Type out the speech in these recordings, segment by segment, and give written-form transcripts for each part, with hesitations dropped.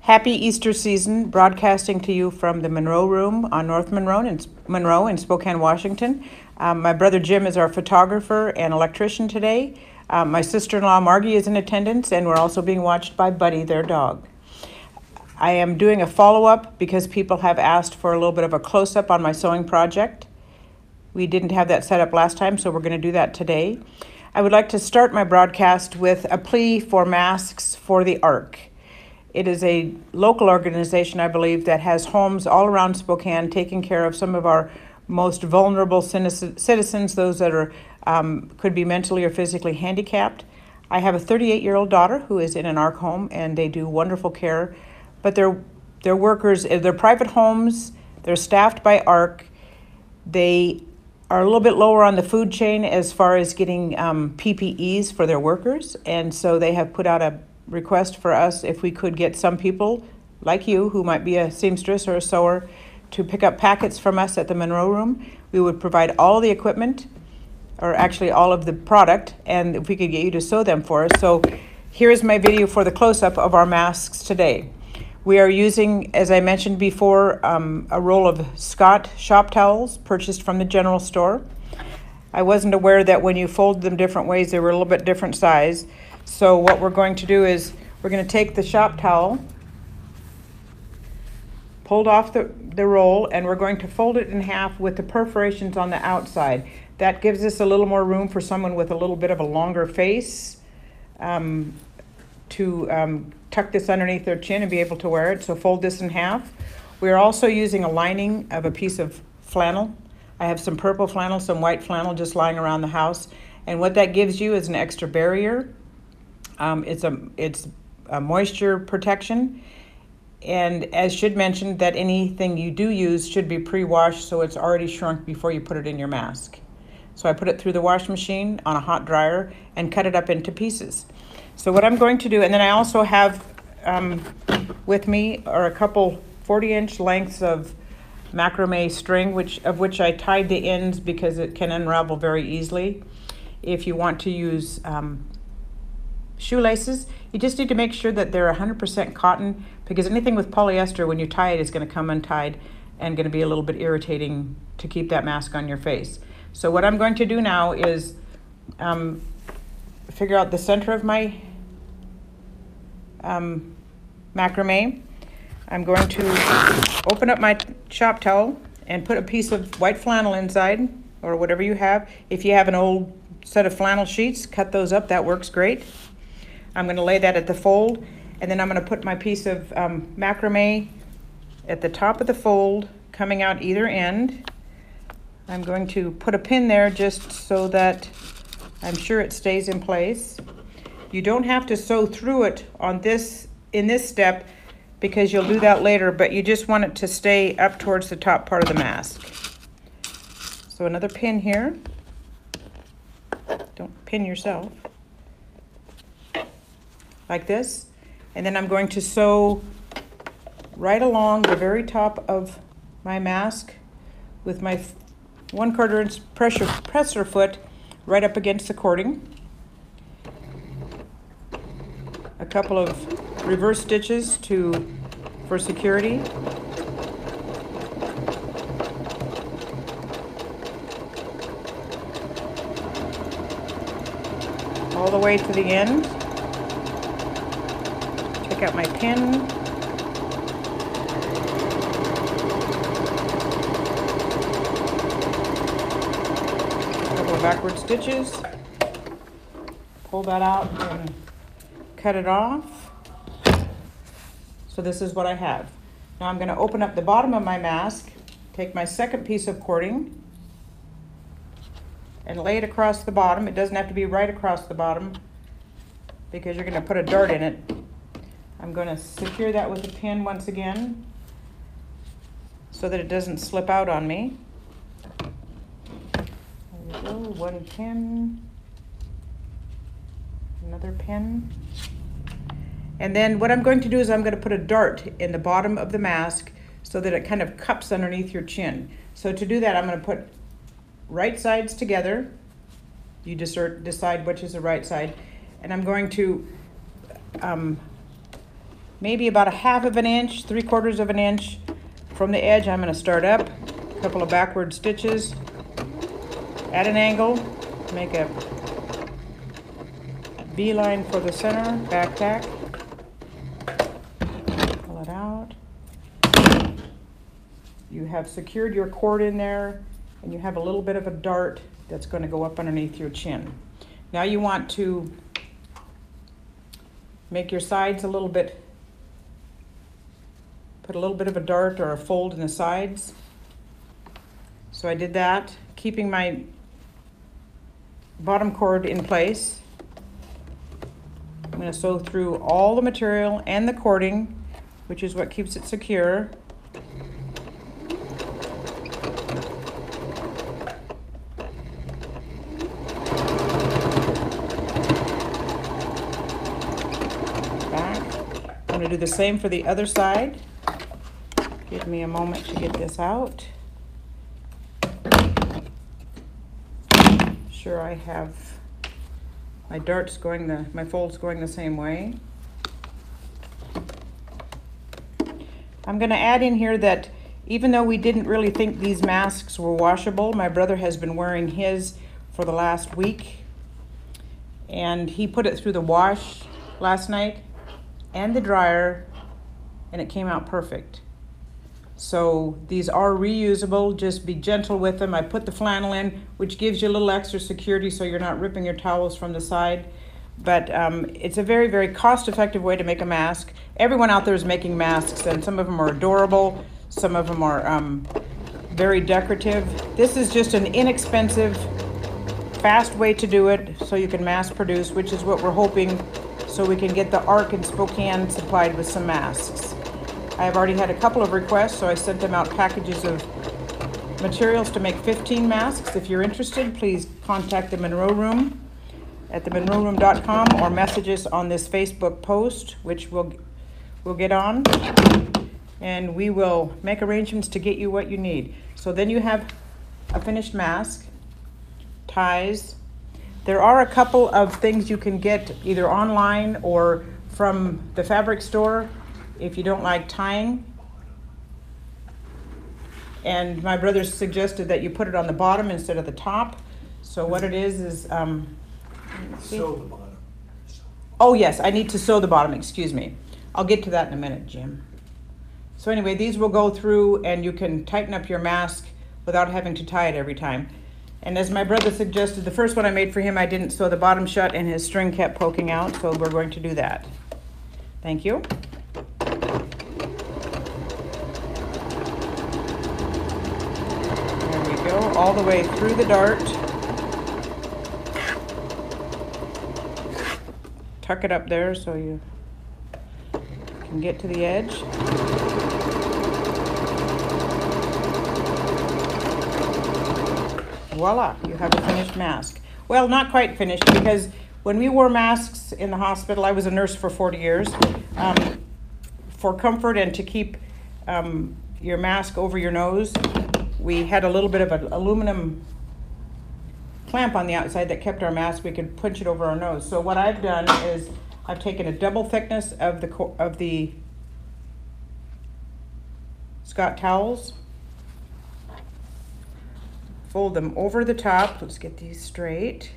Happy Easter season, broadcasting to you from the Monroe Room on North Monroe in Spokane, Washington. My brother Jim is our photographer and electrician today. My sister-in-law Margie is in attendance, and we're also being watched by Buddy, their dog. I am doing a follow-up because people have asked for a little bit of a close-up on my sewing project. We didn't have that set up last time, so we're going to do that today. I would like to start my broadcast with a plea for masks for the Ark. It is a local organization, I believe, that has homes all around Spokane taking care of some of our most vulnerable citizens, those that are could be mentally or physically handicapped. I have a 38-year-old daughter who is in an Ark home, and they do wonderful care. But they're workers, they're private homes, they're staffed by Ark. They are a little bit lower on the food chain as far as getting PPEs for their workers, and so they have put out a request for us if we could get some people like you who might be a seamstress or a sewer to pick up packets from us at the Monroe Room. We would provide all the equipment, or actually all of the product, and if we could get you to sew them for us. So here's my video for the close-up of our masks today. We are using, as I mentioned before, a roll of Scott shop towels purchased from the general store. I wasn't aware that when you fold them different ways, they were a little bit different size. So what we're going to do is we're going to take the shop towel, pulled off the roll, and we're going to fold it in half with the perforations on the outside. That gives us a little more room for someone with a little bit of a longer face to tuck this underneath their chin and be able to wear it. So fold this in half. We're also using a lining of a piece of flannel. I have some purple flannel, some white flannel just lying around the house. And what that gives you is an extra barrier. It's a moisture protection, and as should mention that anything you do use should be pre-washed so it's already shrunk before you put it in your mask. So I put it through the wash machine on a hot dryer and cut it up into pieces. So what I'm going to do, and then I also have with me are a couple 40-inch lengths of macrame string, of which I tied the ends because it can unravel very easily. If you want to use shoelaces, you just need to make sure that they're 100% cotton, because anything with polyester, when you tie it, is going to come untied and going to be a little bit irritating to keep that mask on your face. So what I'm going to do now is figure out the center of my macrame. I'm going to open up my shop towel and put a piece of white flannel inside, or whatever you have. If you have an old set of flannel sheets, cut those up, that works great. I'm going to lay that at the fold, and then I'm going to put my piece of macrame at the top of the fold, coming out either end. I'm going to put a pin there just so that I'm sure it stays in place. You don't have to sew through it in this step, because you'll do that later, but you just want it to stay up towards the top part of the mask. So another pin here. Don't pin yourself. Like this, and then I'm going to sew right along the very top of my mask with my 1/4 inch presser foot right up against the cording. A couple of reverse stitches for security. All the way to the end. Take out my pin. A couple of backward stitches. Pull that out and cut it off. So this is what I have. Now I'm going to open up the bottom of my mask, take my second piece of cording, and lay it across the bottom. It doesn't have to be right across the bottom, because you're going to put a dart in it. I'm going to secure that with a pin once again so that it doesn't slip out on me. There we go, one pin, another pin. And then what I'm going to do is I'm going to put a dart in the bottom of the mask so that it kind of cups underneath your chin. So to do that, I'm going to put right sides together. You decide which is the right side. And I'm going to maybe about a half of an inch, 3/4 of an inch from the edge. I'm going to start up, a couple of backward stitches at an angle, make a beeline for the center, back tack, pull it out. You have secured your cord in there, and you have a little bit of a dart that's going to go up underneath your chin. Now you want to make your sides a little bit, put a little bit of a dart or a fold in the sides. So I did that, keeping my bottom cord in place. I'm going to sew through all the material and the cording, which is what keeps it secure. I'm going to do the same for the other side. Give me a moment to get this out. Sure, I have my darts going my folds going the same way. I'm going to add in here that even though we didn't really think these masks were washable, my brother has been wearing his for the last week, and he put it through the wash last night and the dryer, and it came out perfect. So these are reusable. Just be gentle with them. I put the flannel in, which gives you a little extra security so you're not ripping your towels from the side. But it's a very, very cost-effective way to make a mask. Everyone out there is making masks, and some of them are adorable. Some of them are very decorative. This is just an inexpensive, fast way to do it so you can mass produce, which is what we're hoping, so we can get the ARC in Spokane supplied with some masks. I have already had a couple of requests, so I sent them out packages of materials to make 15 masks. If you're interested, please contact the Monroe Room at themonroeroom.com or message us on this Facebook post, which we'll get on, and we will make arrangements to get you what you need. So then you have a finished mask, ties. There are a couple of things you can get either online or from the fabric store if you don't like tying. And my brother suggested that you put it on the bottom instead of the top. So what it is sew the bottom. Oh yes, I need to sew the bottom, excuse me. I'll get to that in a minute, Jim. So anyway, these will go through and you can tighten up your mask without having to tie it every time. And as my brother suggested, the first one I made for him, I didn't sew the bottom shut and his string kept poking out, so we're going to do that. Thank you. There we go, all the way through the dart. Tuck it up there so you can get to the edge. Voila, you have a finished mask. Well, not quite finished, because when we wore masks in the hospital, I was a nurse for 40 years, for comfort and to keep your mask over your nose, we had a little bit of an aluminum clamp on the outside that kept our mask. We could punch it over our nose. So what I've done is I've taken a double thickness of the Scott towels, fold them over the top. Let's get these straight.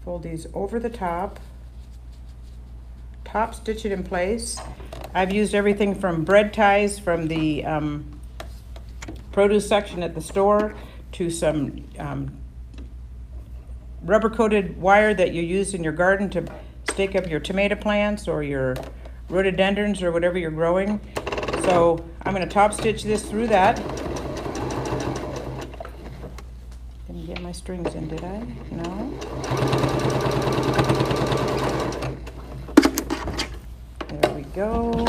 Fold these over the top. Top stitch it in place. I've used everything from bread ties from the produce section at the store to some rubber coated wire that you use in your garden to stake up your tomato plants or your rhododendrons or whatever you're growing. So I'm going to top stitch this through that. Didn't get my strings in, did I? No. There we go.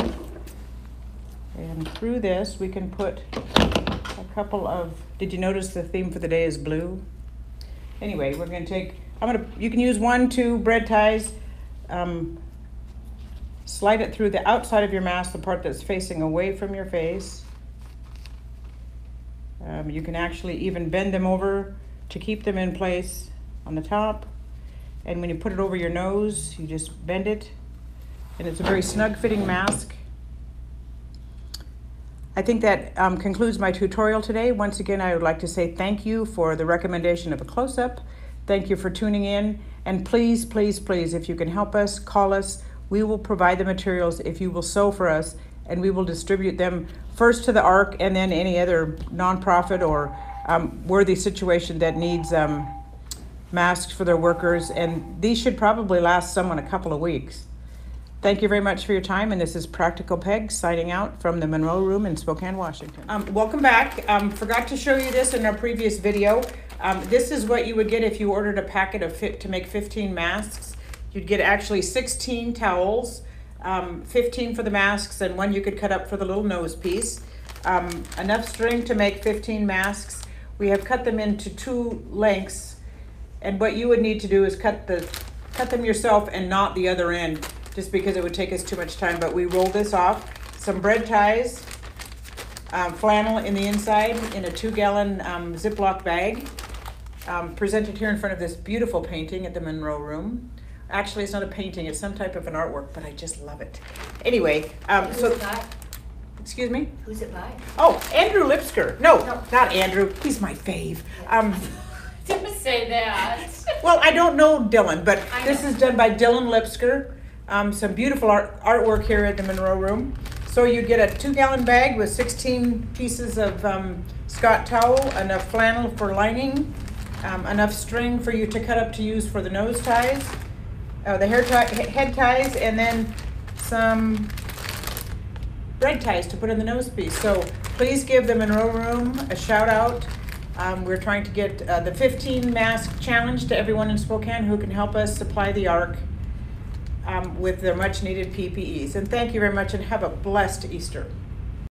And through this we can put a couple of, did you notice the theme for the day is blue? Anyway, we're going to take, you can use 1, 2 bread ties, slide it through the outside of your mask, the part that's facing away from your face. You can actually even bend them over to keep them in place on the top. And when you put it over your nose, you just bend it and it's a very snug-fitting mask. I think that concludes my tutorial today. Once again, I would like to say thank you for the recommendation of a close-up. Thank you for tuning in. And please, please, please, if you can help us, call us. We will provide the materials if you will sew for us, and we will distribute them first to the ARC and then any other nonprofit or worthy situation that needs masks for their workers. And these should probably last someone a couple of weeks. Thank you very much for your time, and this is Practical Peg signing out from the Monroe Room in Spokane, Washington. Welcome back. Forgot to show you this in our previous video. This is what you would get if you ordered a packet of to make 15 masks. You'd get actually 16 towels, 15 for the masks, and one you could cut up for the little nose piece. Enough string to make 15 masks. We have cut them into 2 lengths, and what you would need to do is cut them yourself and knot the other end, just because it would take us too much time. But we roll this off. Some bread ties, flannel in the inside in a 2-gallon Ziploc bag, presented here in front of this beautiful painting at the Monroe Room. Actually, it's not a painting, it's some type of an artwork, but I just love it. Anyway, Who's it by? Excuse me? Who's it by? Oh, Andrew Lipsker. No, not Andrew. He's my fave. Don't say that. Well, I don't know Dylan, but this is done by Dylan Lipsker. Some beautiful artwork here at the Monroe Room. So you get a 2-gallon bag with 16 pieces of Scott towel, enough flannel for lining, enough string for you to cut up to use for the nose ties, the head ties, and then some bread ties to put in the nose piece. So please give the Monroe Room a shout out. We're trying to get the 15 mask challenge to everyone in Spokane who can help us supply the ARC with their much needed PPEs. And thank you very much, and have a blessed Easter.